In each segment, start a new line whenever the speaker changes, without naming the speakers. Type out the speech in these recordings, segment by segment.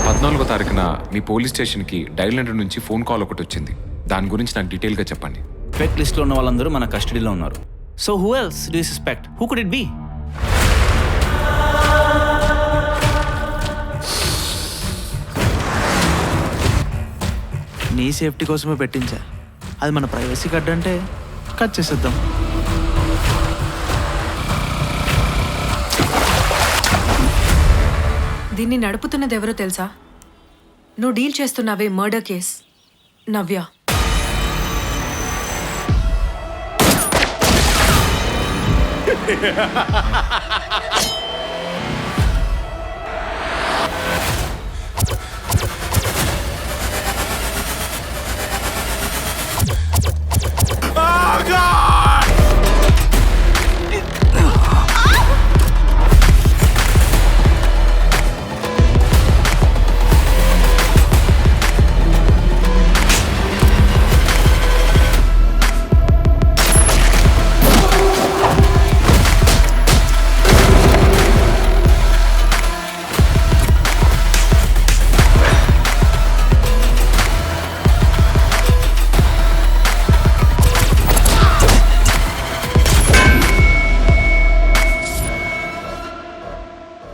పద్నాలుగో తారీఖున మీ పోలీస్ స్టేషన్కి డైల్ 100 నుంచి ఫోన్ కాల్ ఒకటి వచ్చింది. దాని గురించి నాకు డీటెయిల్గా చెప్పండి.
ఫెక్ లిస్ట్లో ఉన్న వాళ్ళందరూ మన కస్టడీలో ఉన్నారు. So who else do you suspect? Who could it be?
నీ సేఫ్టీ కోసమే పెట్టించా. అది మన ప్రైవసీ కార్డ్ అంటే కట్ చేసేద్దాం.
దీన్ని నడుపుతున్నది ఎవరో తెలుసా? నువ్వు డీల్ చేస్తున్నావే murder case, Navya.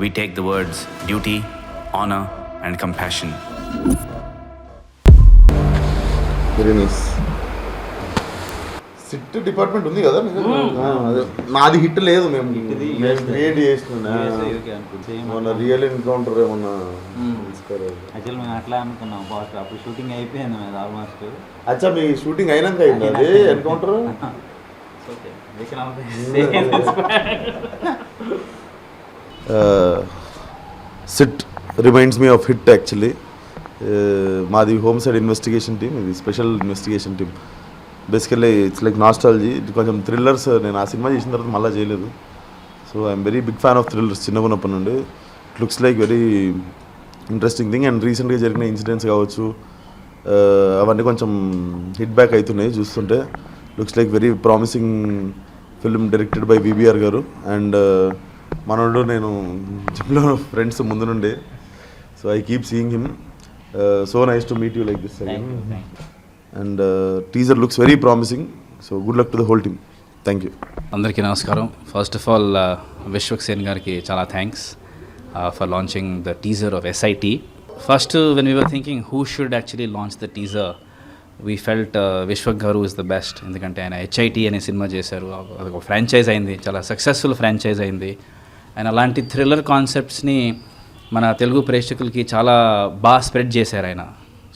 We take the words duty, honor and compassion.
Very nice. SIT department ఉంది కదా, అదే నాది హిట్ లేదు. మేము క్రియేట్ చేస్తున్నా మొన్న రియల్ ఎన్కౌంటర్ ఏమన్నా
యాక్చువల్ మేము అట్లా అనుకున్నాం. ఫాస్ట్ అప్పుడు షూటింగ్ అయిపోయింది మీద ఆల్మోస్ట్.
అచ్చా మీ షూటింగ్ అయినాక అయింది అది encounter? SIT reminds me of hit actually. మాది హోమ్ సైడ్ ఇన్వెస్టిగేషన్ టీమ్, ఇది special investigation team. Basically it's like nostalgia. ఇది కొంచెం థ్రిల్లర్స్. నేను ఆ సినిమా చేసిన తర్వాత మళ్ళీ చేయలేదు. So I'm very big fan of thrillers చిన్నప్పటి నుండి. It looks like very interesting thing. And రీసెంట్గా జరిగిన ఇన్సిడెంట్స్ కావచ్చు, అవన్నీ కొంచెం హిట్ బ్యాక్ అవుతున్నాయి చూస్తుంటే. Looks like very promising film directed by VBR గారు. అండ్ మనోడు నేను జిమ్లో ఫ్రెండ్స్ ముందు నుండి, so I keep seeing him. So nice to meet you like this. And teaser looks very promising. So good luck to the whole team. Thank you.
అందరికీ నమస్కారం. First of all Vishwak Sen గారికి చాలా thanks for launching the teaser of SIT. First when we were thinking who should actually launch the teaser, we felt Vishwak గారు is the best. ఎందుకంటే ఆయన HIT అనే cinema చేశారు. అది ఒక ఫ్రాంచైజ్ అయింది, చాలా సక్సెస్ఫుల్ ఫ్రాంచైజ్ అయింది. ఆయన అలాంటి థ్రిల్లర్ కాన్సెప్ట్స్ని మన తెలుగు ప్రేక్షకులకి చాలా బాగా స్ప్రెడ్ చేశారు ఆయన.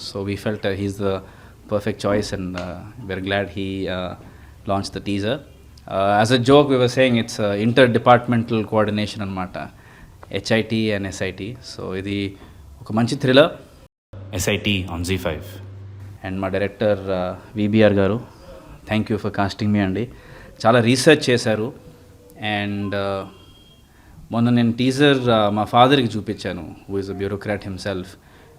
So we felt he's the perfect choice and we're glad he launched the teaser. As a joke we were saying it's inter-departmental coordination అనమాట, HIT and SIT. సో ఇది ఒక మంచి thriller, SIT on ZEE5. And మా director VBR గారు, thank you for casting మీ అండి. చాలా research చేశారు. And మొన్న నేను టీజర్ మా ఫాదర్కి చూపించాను, who is a bureaucrat himself.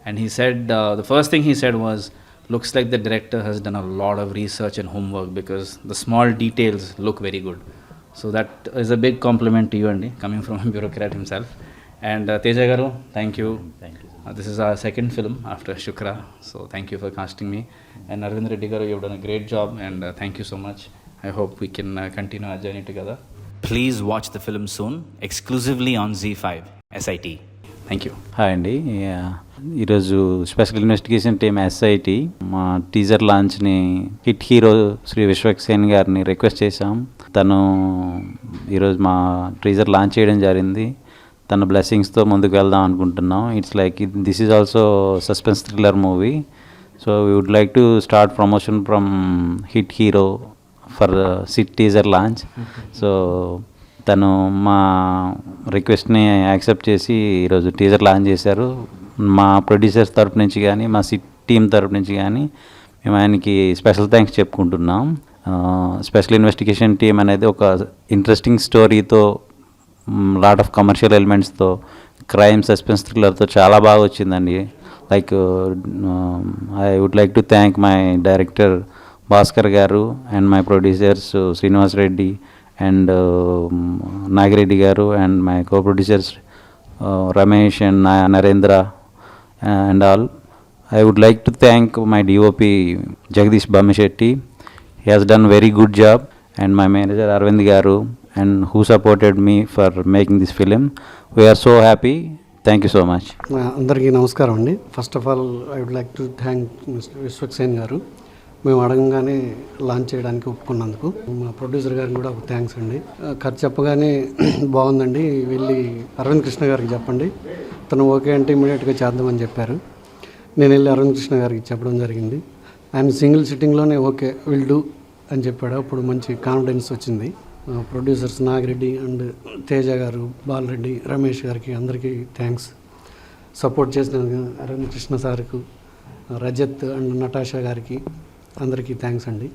And he said the first thing he said was, looks like the director has done a lot of research and homework because the small details look very good. So that is a big compliment to you, Andy, coming from a bureaucrat himself. And Teja garu, thank you. This is our second film after Shukra, so thank you for casting me. And Arvind Reddy garu, you've done a great job, and thank you so much. I hope we can continue our journey together.
Please watch the film soon, exclusively on ZEE5, SIT.
Thank you.
Hi అండి. ఈరోజు special investigation team SIT మా teaser లాంచ్ని hit hero Shri Vishwak Sen గారిని request చేశాం. తను ఈరోజు మా teaser launch చేయడం జరిగింది. తన బ్లెస్సింగ్స్తో ముందుకు వెళ్దాం అనుకుంటున్నాం. It's like this is also suspense thriller movie. So we would like to start promotion from hit hero for SIT teaser launch. So తను మా రిక్వెస్ట్ని యాక్సెప్ట్ చేసి ఈరోజు టీజర్ లాంచ్ చేశారు. మా ప్రొడ్యూసర్స్ తరపు నుంచి కానీ మా సిట్ టీమ్ తరపు నుంచి కానీ మేము ఆయనకి స్పెషల్ థ్యాంక్స్ చెప్పుకుంటున్నాం. స్పెషల్ ఇన్వెస్టిగేషన్ టీమ్ అనేది ఒక ఇంట్రెస్టింగ్ స్టోరీతో, లాట్ ఆఫ్ కమర్షియల్ ఎలిమెంట్స్తో, క్రైమ్ సస్పెన్స్ థ్రిల్లర్తో చాలా బాగా వచ్చిందండి. Like I would like to thank my director Bhaskar గారు and my producers Srinivas Reddy and Nagireddy గారు and my co producers Ramesh and Narendra and all. I would like to thank my DOP Jagdish Bamishetty. He has done very good job, and my manager Arvind Garu, and who supported me for making this film. We are so happy. Thank you so much.
అందరికీ నమస్కారం అండి. First of all I would like to thank Vishwaksen గారు మేము అడగంగానే launch చేయడానికి ఒప్పుకున్నందుకు. మా producer గారికి కూడా ఒక థ్యాంక్స్ అండి. కథ చెప్పగానే బాగుందండి, వెళ్ళి అరవింద్ కృష్ణ గారికి చెప్పండి, తను ఓకే అంటే ఇమీడియట్గా చేద్దామని చెప్పారు. నేను వెళ్ళి అరవింద్ కృష్ణ గారికి చెప్పడం జరిగింది. ఆయన సింగిల్ సిట్టింగ్లోనే ఓకే విల్ డూ అని చెప్పాడు. అప్పుడు మంచి కాన్ఫిడెన్స్ వచ్చింది. ప్రొడ్యూసర్స్ నాగిరెడ్డి అండ్ తేజ గారు, బాలరెడ్డి, రమేష్ గారికి అందరికీ థ్యాంక్స్. సపోర్ట్ చేసిన అరవింద్ కృష్ణ సార్కు, రజత్ అండ్ నటాషా గారికి అందరికీ థ్యాంక్స్ అండి.